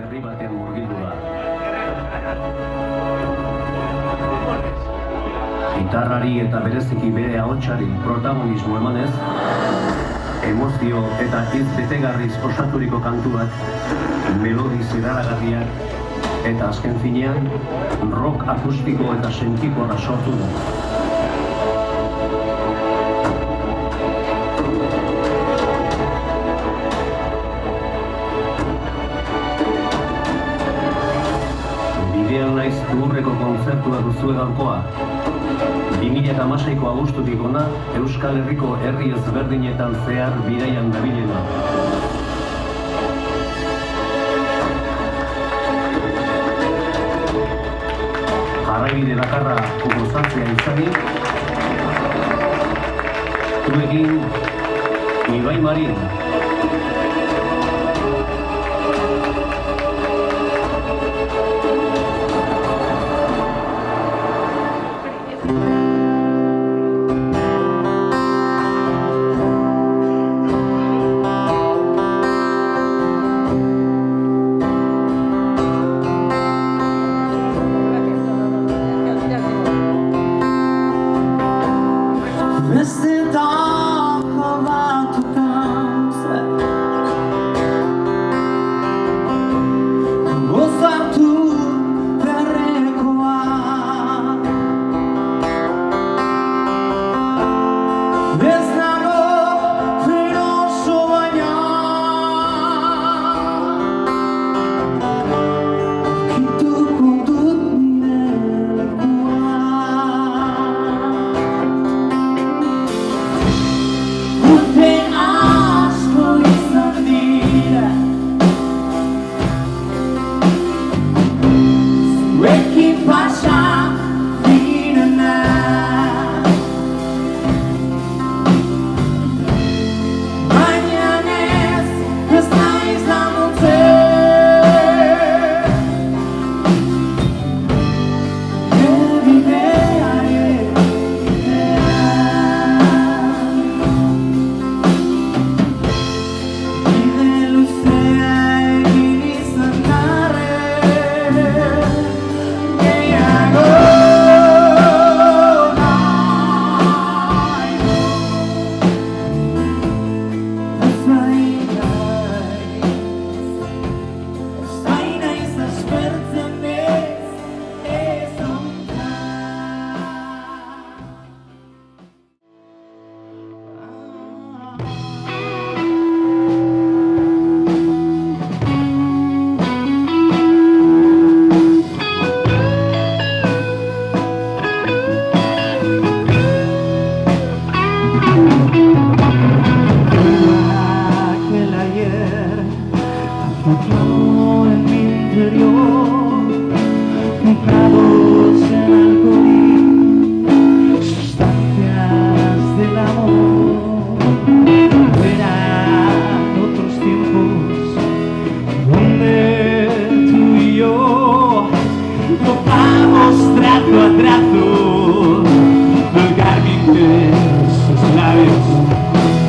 herri batean murgildu da. Gitarrari eta bereziki bere ahotsari protagonismo emanez, emozio eta hitz betegarriz osaturiko kantuak, melodi zirraragarriak eta azken finean, rock akustiko eta sentikorra sortu du. Bidean naiz Lurreko kontzertua duzue gaurkoa. 2006ko abuztutik hona, Euskal Herriko herri ezberdinetan zehar bidaian dabilena. Jarraibide bakarra gozatzea izanik, zuekin Ibai Marin.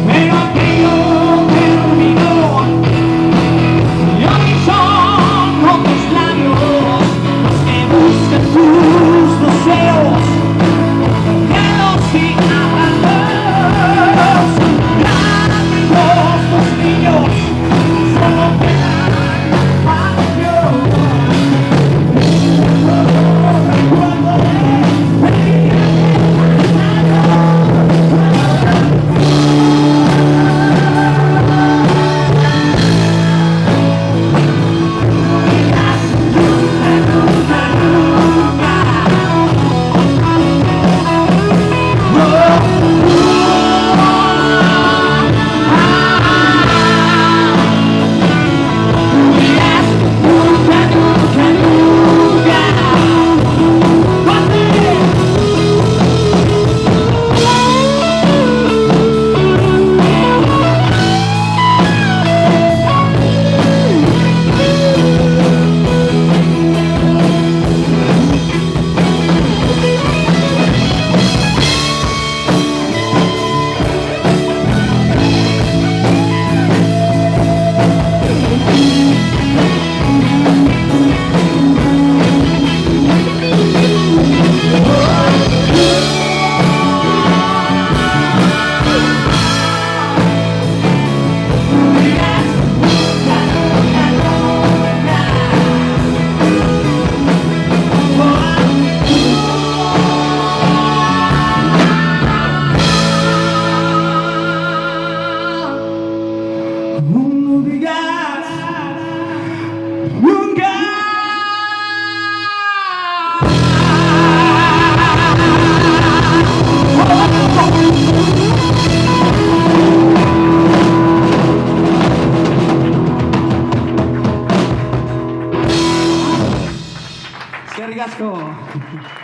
Pero aquello terminó y hoy No digas nunca. Eskerrik asko.